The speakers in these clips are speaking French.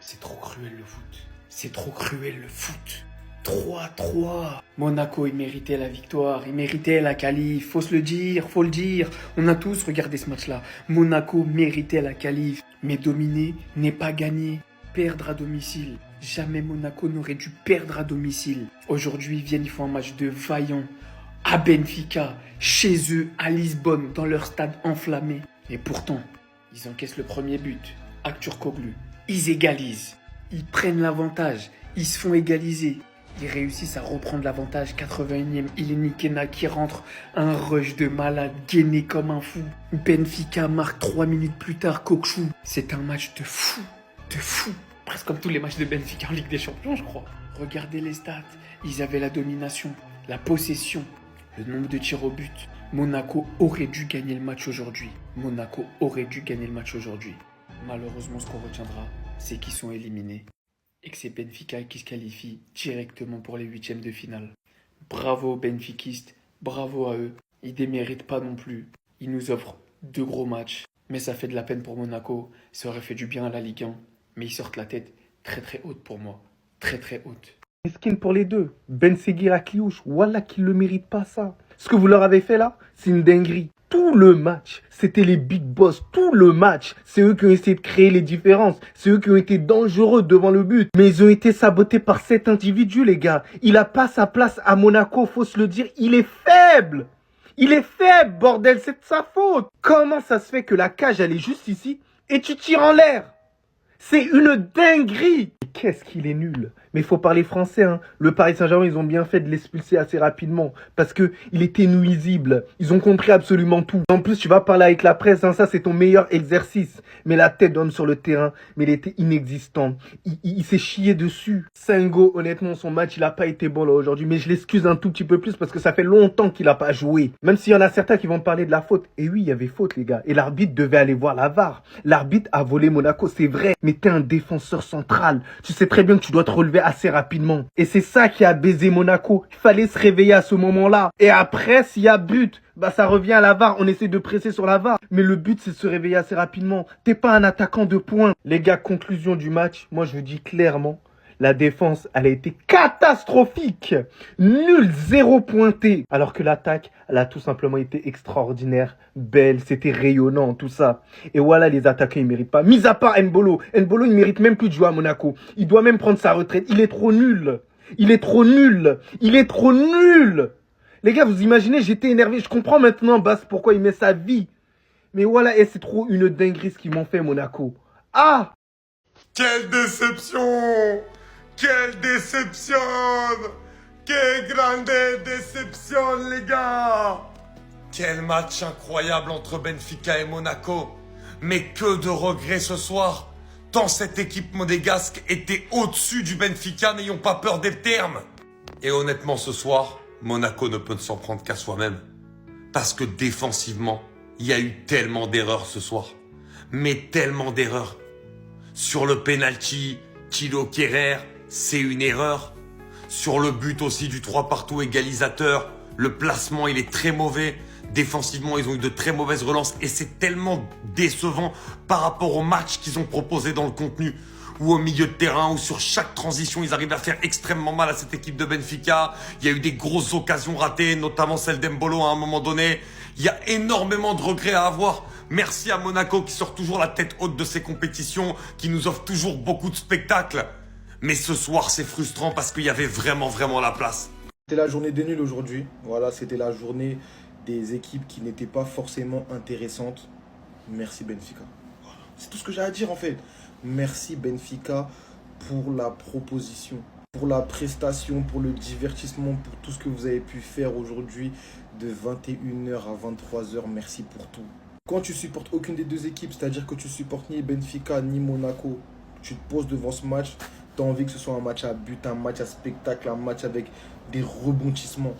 C'est trop cruel le foot. C'est trop cruel le foot. 3-3. Monaco, il méritait la victoire, il méritait la qualif. Faut se le dire, faut le dire. On a tous regardé ce match-là. Monaco méritait la qualif. Mais dominer n'est pas gagner. Perdre à domicile. Jamais Monaco n'aurait dû perdre à domicile. Aujourd'hui, ils viennent, ils font un match de vaillant. À Benfica, chez eux, à Lisbonne, dans leur stade enflammé. Et pourtant, ils encaissent le premier but. Aktürkoğlu. Ils égalisent. Ils prennent l'avantage. Ils se font égaliser. Ils réussissent à reprendre l'avantage. 81e, Ileni Kena qui rentre. Un rush de malade, gainé comme un fou. Benfica marque 3 minutes plus tard. Kokchu. C'est un match de fou. De fou. Presque comme tous les matchs de Benfica en Ligue des Champions, je crois. Regardez les stats. Ils avaient la domination, la possession, le nombre de tirs au but. Monaco aurait dû gagner le match aujourd'hui. Monaco aurait dû gagner le match aujourd'hui. Malheureusement, ce qu'on retiendra, c'est qu'ils sont éliminés. Et que c'est Benfica qui se qualifie directement pour les huitièmes de finale. Bravo aux Benfiquistes, bravo à eux. Ils ne déméritent pas non plus. Ils nous offrent 2 gros matchs. Mais ça fait de la peine pour Monaco. Ça aurait fait du bien à la Ligue 1. Mais ils sortent la tête très très haute pour moi. Très très haute. Mesquine pour les deux. Ben Seguir à Kliouche, voilà qu'ils ne le méritent pas ça. Ce que vous leur avez fait là, c'est une dinguerie. Tout le match, c'était les big boss. Tout le match, c'est eux qui ont essayé de créer les différences. C'est eux qui ont été dangereux devant le but. Mais ils ont été sabotés par cet individu, les gars. Il a pas sa place à Monaco, faut se le dire. Il est faible. Il est faible, bordel, c'est de sa faute. Comment ça se fait que la cage, elle est juste ici et tu tires en l'air? C'est une dinguerie. Qu'est-ce qu'il est nul. Mais il faut parler français, hein. Le Paris Saint-Germain, ils ont bien fait de l'expulser assez rapidement. Parce que il était nuisible. Ils ont compris absolument tout. En plus, tu vas parler avec la presse, hein. Ça, c'est ton meilleur exercice. Mais la tête d'homme sur le terrain, mais il était inexistant. Il s'est chié dessus. Sengo, honnêtement, son match, il a pas été bon là aujourd'hui. Mais je l'excuse un tout petit peu plus parce que ça fait longtemps qu'il a pas joué. Même s'il y en a certains qui vont parler de la faute. Et oui, il y avait faute, les gars. Et l'arbitre devait aller voir la VAR. L'arbitre a volé Monaco, c'est vrai. Mais t'es un défenseur central. Tu sais très bien que tu dois te relever assez rapidement. Et c'est ça qui a baisé Monaco. Il fallait se réveiller à ce moment-là. Et après, s'il y a but, bah ça revient à la VAR. On essaie de presser sur la VAR. Mais le but, c'est de se réveiller assez rapidement. T'es pas un attaquant de poing. Les gars, conclusion du match. Moi, je vous dis clairement, la défense, elle a été catastrophique. Nul, 0 pointé. Alors que l'attaque, elle a tout simplement été extraordinaire, belle, c'était rayonnant, tout ça. Et voilà, les attaquants, ils méritent pas. Mis à part N'Bolo. N'Bolo, il mérite même plus de jouer à Monaco. Il doit même prendre sa retraite. Il est trop nul. Il est trop nul. Il est trop nul. Les gars, vous imaginez, j'étais énervé. Je comprends maintenant, Bass, pourquoi il met sa vie. Mais voilà, et c'est trop une dinguerie ce qu'ils m'ont fait, Monaco. Ah! Quelle déception! Quelle déception! Quelle grande déception, les gars! Quel match incroyable entre Benfica et Monaco! Mais que de regrets ce soir! Tant cette équipe monégasque était au-dessus du Benfica, n'ayons pas peur des termes! Et honnêtement, ce soir, Monaco ne peut s'en prendre qu'à soi-même. Parce que défensivement, il y a eu tellement d'erreurs ce soir. Mais tellement d'erreurs. Sur le penalty, Thilo Kehrer, c'est une erreur. Sur le but aussi du 3-partout égalisateur, le placement il est très mauvais. Défensivement, ils ont eu de très mauvaises relances et c'est tellement décevant par rapport au match qu'ils ont proposé dans le contenu. Ou au milieu de terrain, ou sur chaque transition, ils arrivent à faire extrêmement mal à cette équipe de Benfica. Il y a eu des grosses occasions ratées, notamment celle d'Embolo à un moment donné. Il y a énormément de regrets à avoir. Merci à Monaco qui sort toujours la tête haute de ces compétitions, qui nous offre toujours beaucoup de spectacles. Mais ce soir, c'est frustrant parce qu'il y avait vraiment la place. C'était la journée des nuls aujourd'hui. Voilà, c'était la journée des équipes qui n'étaient pas forcément intéressantes. Merci Benfica. Voilà. C'est tout ce que j'ai à dire en fait. Merci Benfica pour la proposition, pour la prestation, pour le divertissement, pour tout ce que vous avez pu faire aujourd'hui de 21h à 23h. Merci pour tout. Quand tu supportes aucune des deux équipes, c'est-à-dire que tu supportes ni Benfica ni Monaco, tu te poses devant ce match, tu as envie que ce soit un match à but, un match à spectacle, un match avec des rebondissements.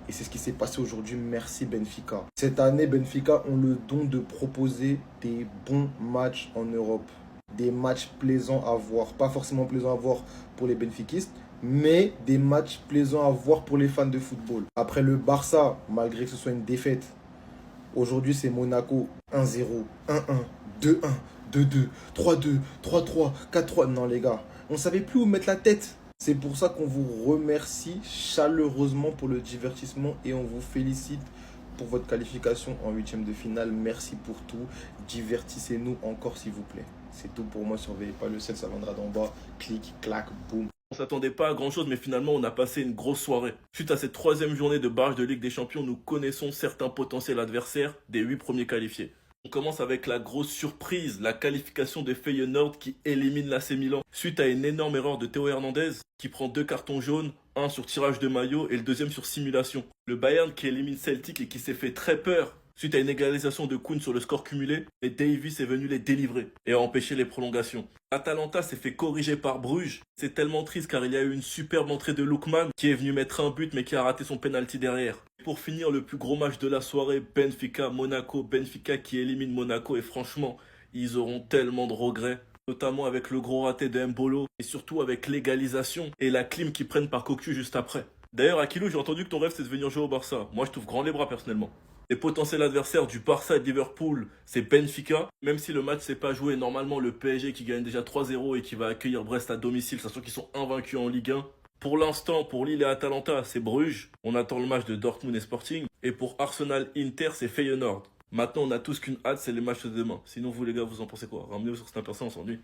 Et c'est ce qui s'est passé aujourd'hui. Merci Benfica. Cette année, Benfica ont le don de proposer des bons matchs en Europe. Des matchs plaisants à voir. Pas forcément plaisants à voir pour les benfiquistes, mais des matchs plaisants à voir pour les fans de football. Après le Barça, malgré que ce soit une défaite, aujourd'hui c'est Monaco 1-0, 1-1, 2-1, 2-2, 3-2, 3-3, 4-3. Non, les gars, on savait plus où mettre la tête. C'est pour ça qu'on vous remercie chaleureusement pour le divertissement et on vous félicite pour votre qualification en huitième de finale. Merci pour tout. Divertissez-nous encore, s'il vous plaît. C'est tout pour moi. Surveillez pas le sel, ça viendra d'en bas. Clic, clac, boum. On s'attendait pas à grand chose, mais finalement on a passé une grosse soirée. Suite à cette troisième journée de barrage de Ligue des Champions, nous connaissons certains potentiels adversaires des 8 premiers qualifiés. On commence avec la grosse surprise, la qualification de Feyenoord qui élimine l'AC Milan. Suite à une énorme erreur de Théo Hernandez qui prend 2 cartons jaunes, un sur tirage de maillot et le deuxième sur simulation. Le Bayern qui élimine Celtic et qui s'est fait très peur. Suite à une égalisation de Kuhn sur le score cumulé, et Davies est venu les délivrer et a empêché les prolongations. Atalanta s'est fait corriger par Bruges. C'est tellement triste car il y a eu une superbe entrée de Lookman qui est venu mettre un but mais qui a raté son penalty derrière. Pour finir, le plus gros match de la soirée, Benfica-Monaco. Benfica qui élimine Monaco et franchement, ils auront tellement de regrets. Notamment avec le gros raté de Mbolo et surtout avec l'égalisation et la clim qu'ils prennent par Cocu juste après. D'ailleurs, Akilou, j'ai entendu que ton rêve c'est de venir jouer au Barça. Moi, je t'ouvre grand les bras personnellement. Les potentiels adversaires du Barça et de Liverpool, c'est Benfica. Même si le match s'est pas joué, normalement le PSG qui gagne déjà 3-0 et qui va accueillir Brest à domicile, sachant qu'ils sont invaincus en Ligue 1. Pour l'instant, pour Lille et Atalanta, c'est Bruges. On attend le match de Dortmund et Sporting. Et pour Arsenal-Inter, c'est Feyenoord. Maintenant, on a tous qu'une hâte, c'est les matchs de demain. Sinon, vous les gars, vous en pensez quoi? Ramenez-vous sur Snapper, ça, on s'ennuie.